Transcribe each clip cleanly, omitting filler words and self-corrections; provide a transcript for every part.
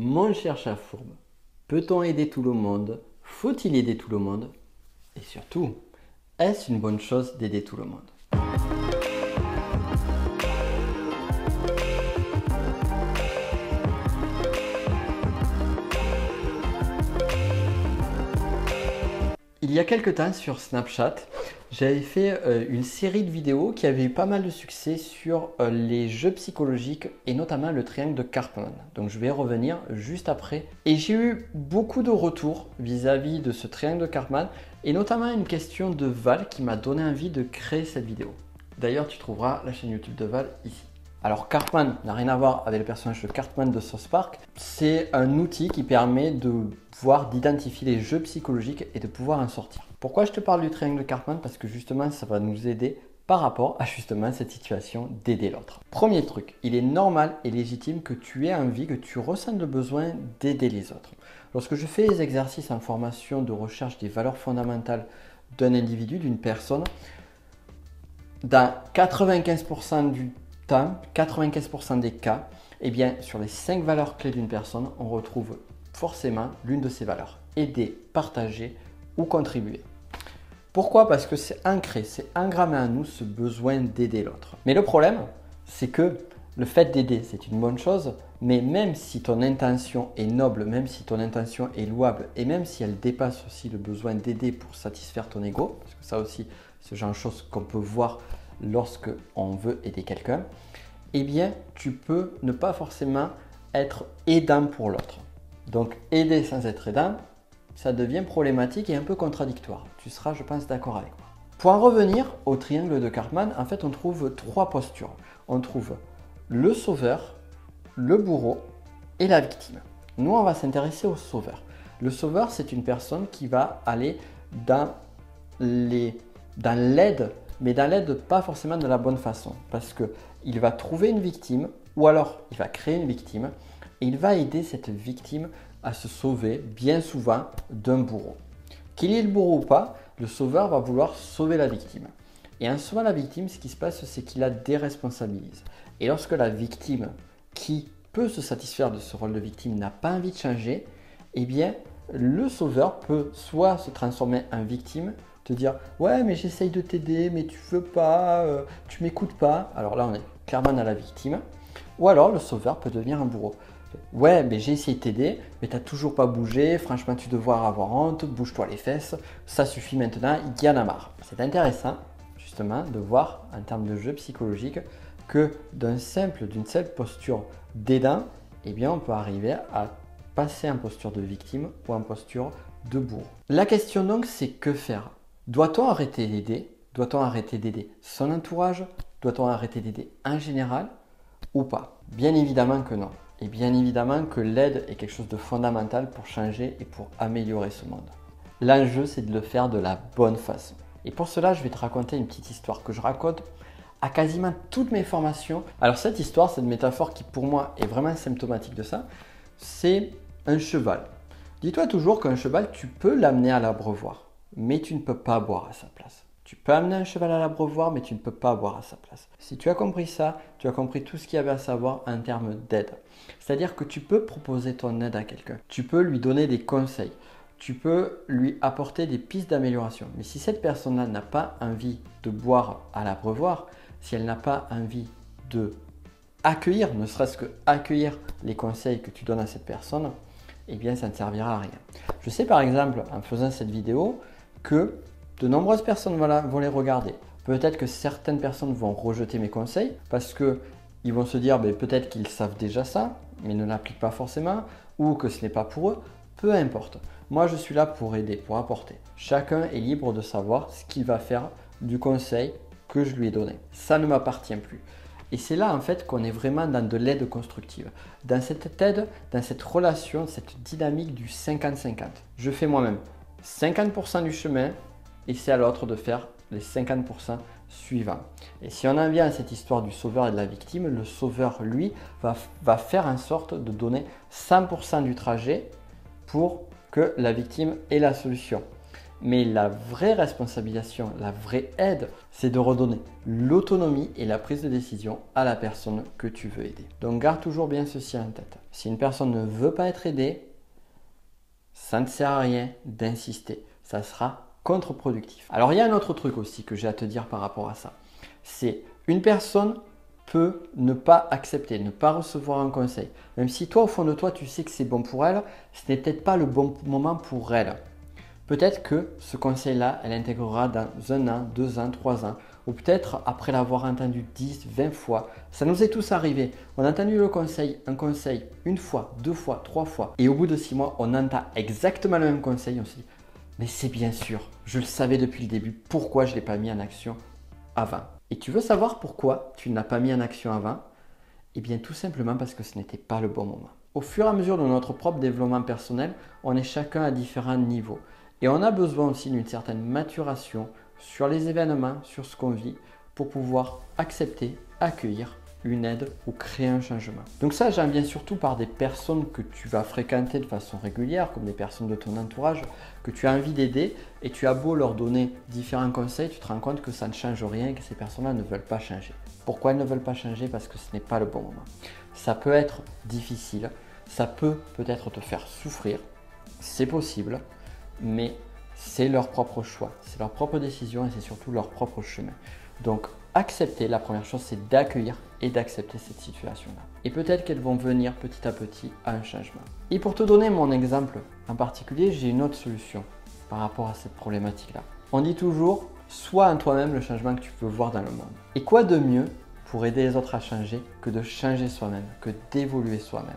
Mon cher chat fourbe, peut-on aider tout le monde? Faut-il aider tout le monde? Et surtout, est-ce une bonne chose d'aider tout le monde? Il y a quelque temps sur Snapchat, j'avais fait une série de vidéos qui avait eu pas mal de succès sur les jeux psychologiques et notamment le triangle de Karpman. Donc je vais y revenir juste après. Et j'ai eu beaucoup de retours vis-à-vis de ce triangle de Karpman et notamment une question de Val qui m'a donné envie de créer cette vidéo. D'ailleurs, tu trouveras la chaîne YouTube de Val ici. Alors Cartman n'a rien à voir avec le personnage de Cartman de South Park. C'est un outil qui permet de voir, d'identifier les jeux psychologiques et de pouvoir en sortir. Pourquoi je te parle du triangle de Cartman? Parce que justement ça va nous aider par rapport à justement cette situation d'aider l'autre. Premier truc, il est normal et légitime que tu aies envie, que tu ressentes le besoin d'aider les autres. Lorsque je fais les exercices en formation de recherche des valeurs fondamentales d'un individu, d'une personne, dans 95% du 95% des cas, eh bien, sur les 5 valeurs clés d'une personne, on retrouve forcément l'une de ces valeurs. Aider, partager ou contribuer. Pourquoi? Parce que c'est ancré, c'est engrammé en nous ce besoin d'aider l'autre. Mais le problème, c'est que le fait d'aider, c'est une bonne chose, mais même si ton intention est noble, même si ton intention est louable, et même si elle dépasse aussi le besoin d'aider pour satisfaire ton ego, parce que ça aussi, c'est ce genre de choses qu'on peut voir lorsque on veut aider quelqu'un, eh bien, tu peux ne pas forcément être aidant pour l'autre. Donc, aider sans être aidant, ça devient problématique et un peu contradictoire. Tu seras, je pense, d'accord avec moi. Pour en revenir au triangle de Karpman, en fait, on trouve 3 postures. On trouve le sauveur, le bourreau et la victime. Nous, on va s'intéresser au sauveur. Le sauveur, c'est une personne qui va aller dans l'aide, mais dans l'aide pas forcément de la bonne façon, parce qu'il va trouver une victime ou alors il va créer une victime et il va aider cette victime à se sauver bien souvent d'un bourreau. Qu'il y ait le bourreau ou pas, le sauveur va vouloir sauver la victime. Et en sauvant la victime, ce qui se passe, c'est qu'il la déresponsabilise. Et lorsque la victime, qui peut se satisfaire de ce rôle de victime, n'a pas envie de changer, eh bien, le sauveur peut soit se transformer en victime, te dire « Ouais, mais j'essaye de t'aider, mais tu veux pas, tu m'écoutes pas. » Alors là, on est clairement dans la victime. Ou alors, le sauveur peut devenir un bourreau. « Ouais, mais j'ai essayé de t'aider, mais tu n'as toujours pas bougé. Franchement, tu devrais avoir honte. Bouge-toi les fesses. Ça suffit maintenant, il y en a marre. » C'est intéressant, justement, de voir en termes de jeu psychologique que d'une simple posture d'aidant, eh bien, on peut arriver à passer en posture de victime ou en posture de bourreau. La question donc, c'est que faire? Doit-on arrêter d'aider? Doit-on arrêter d'aider son entourage? Doit-on arrêter d'aider en général ou pas? Bien évidemment que non. Et bien évidemment que l'aide est quelque chose de fondamental pour changer et pour améliorer ce monde. L'enjeu, c'est de le faire de la bonne façon. Et pour cela, je vais te raconter une petite histoire que je raconte à quasiment toutes mes formations. Alors cette histoire, cette métaphore qui pour moi est vraiment symptomatique de ça, c'est un cheval. Dis-toi toujours qu'un cheval, tu peux l'amener à l'abreuvoir, mais tu ne peux pas boire à sa place. Tu peux amener un cheval à l'abreuvoir, mais tu ne peux pas boire à sa place. Si tu as compris ça, tu as compris tout ce qu'il y avait à savoir en termes d'aide. C'est-à-dire que tu peux proposer ton aide à quelqu'un. Tu peux lui donner des conseils. Tu peux lui apporter des pistes d'amélioration. Mais si cette personne-là n'a pas envie de boire à l'abreuvoir, si elle n'a pas envie de accueillir, ne serait-ce que accueillir les conseils que tu donnes à cette personne, eh bien ça ne servira à rien. Je sais par exemple, en faisant cette vidéo, que de nombreuses personnes vont les regarder. Peut-être que certaines personnes vont rejeter mes conseils parce qu'ils vont se dire peut-être qu'ils savent déjà ça, mais ne l'appliquent pas forcément, ou que ce n'est pas pour eux. Peu importe. Moi, je suis là pour aider, pour apporter. Chacun est libre de savoir ce qu'il va faire du conseil que je lui ai donné. Ça ne m'appartient plus. Et c'est là en fait qu'on est vraiment dans de l'aide constructive. Dans cette aide, dans cette relation, cette dynamique du 50-50. Je fais moi-même 50% du chemin et c'est à l'autre de faire les 50% suivants. Et si on en vient à cette histoire du sauveur et de la victime, le sauveur, lui, va faire en sorte de donner 100% du trajet pour que la victime ait la solution. Mais la vraie responsabilisation, la vraie aide, c'est de redonner l'autonomie et la prise de décision à la personne que tu veux aider. Donc garde toujours bien ceci en tête. Si une personne ne veut pas être aidée, ça ne sert à rien d'insister. Ça sera contre-productif. Alors il y a un autre truc aussi que j'ai à te dire par rapport à ça. C'est une personne peut ne pas accepter, ne pas recevoir un conseil. Même si toi, au fond de toi, tu sais que c'est bon pour elle, ce n'est peut-être pas le bon moment pour elle. Peut-être que ce conseil-là, elle intégrera dans 1 an, 2 ans, 3 ans, ou peut-être après l'avoir entendu 10, 20 fois. Ça nous est tous arrivé. On a entendu un conseil, 1 fois, 2 fois, 3 fois. Et au bout de 6 mois, on entend exactement le même conseil. On se dit, mais c'est bien sûr, je le savais depuis le début, pourquoi je ne l'ai pas mis en action avant? Et tu veux savoir pourquoi tu ne l'as pas mis en action avant? Eh bien tout simplement parce que ce n'était pas le bon moment. Au fur et à mesure de notre propre développement personnel, on est chacun à différents niveaux. Et on a besoin aussi d'une certaine maturation sur les événements, sur ce qu'on vit, pour pouvoir accepter, accueillir une aide ou créer un changement. Donc ça, j'en viens surtout par des personnes que tu vas fréquenter de façon régulière, comme des personnes de ton entourage, que tu as envie d'aider, et tu as beau leur donner différents conseils, tu te rends compte que ça ne change rien et que ces personnes-là ne veulent pas changer. Pourquoi elles ne veulent pas changer? Parce que ce n'est pas le bon moment. Ça peut être difficile, ça peut peut-être te faire souffrir, c'est possible, mais c'est leur propre choix, c'est leur propre décision et c'est surtout leur propre chemin. Donc accepter, la première chose, c'est d'accueillir et d'accepter cette situation-là. Et peut-être qu'elles vont venir petit à petit à un changement. Et pour te donner mon exemple en particulier, j'ai une autre solution par rapport à cette problématique-là. On dit toujours, sois en toi-même le changement que tu veux voir dans le monde. Et quoi de mieux pour aider les autres à changer que de changer soi-même, que d'évoluer soi-même?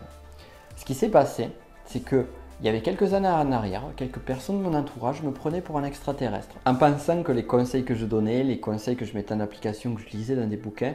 Ce qui s'est passé, c'est que il y avait quelques années en arrière, quelques personnes de mon entourage me prenaient pour un extraterrestre, en pensant que les conseils que je donnais, les conseils que je mettais en application, que je lisais dans des bouquins,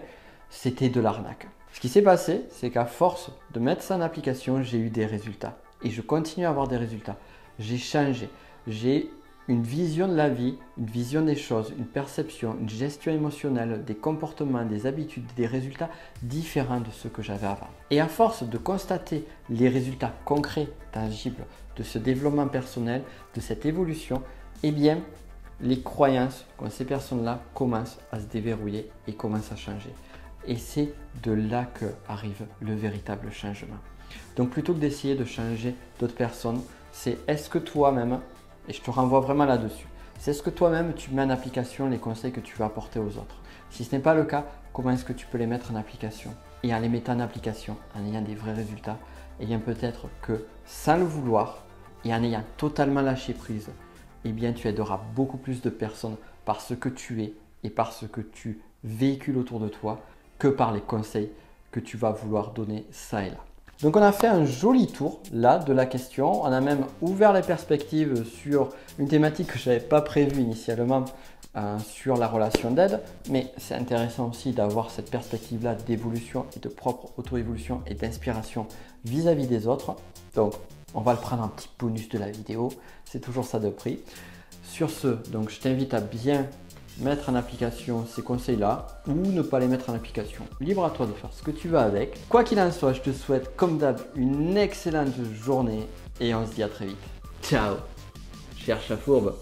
c'était de l'arnaque. Ce qui s'est passé, c'est qu'à force de mettre ça en application, j'ai eu des résultats. Et je continue à avoir des résultats. J'ai changé. J'ai une vision de la vie, une vision des choses, une perception, une gestion émotionnelle, des comportements, des habitudes, des résultats différents de ceux que j'avais avant. Et à force de constater les résultats concrets, tangibles de ce développement personnel, de cette évolution, eh bien, les croyances qu'ont ces personnes-là commencent à se déverrouiller et commencent à changer. Et c'est de là qu'arrive le véritable changement. Donc plutôt que d'essayer de changer d'autres personnes, c'est est-ce que toi-même, et je te renvoie vraiment là-dessus, c'est est-ce que toi-même tu mets en application les conseils que tu veux apporter aux autres? Si ce n'est pas le cas, comment est-ce que tu peux les mettre en application? Et en les mettant en application, en ayant des vrais résultats, eh bien peut-être que sans le vouloir et en ayant totalement lâché prise, eh bien tu aideras beaucoup plus de personnes par ce que tu es et par ce que tu véhicules autour de toi que par les conseils que tu vas vouloir donner ça et là. Donc on a fait un joli tour là de la question, on a même ouvert les perspectives sur une thématique que je n'avais pas prévue initialement sur la relation d'aide, mais c'est intéressant aussi d'avoir cette perspective là d'évolution et de propre auto-évolution et d'inspiration vis-à-vis des autres. Donc on va le prendre un petit bonus de la vidéo, c'est toujours ça de prix. Sur ce, donc je t'invite à bien mettre en application ces conseils-là ou ne pas les mettre en application. Libre à toi de faire ce que tu veux avec. Quoi qu'il en soit, je te souhaite comme d'hab une excellente journée et on se dit à très vite. Ciao, cherche la fourbe.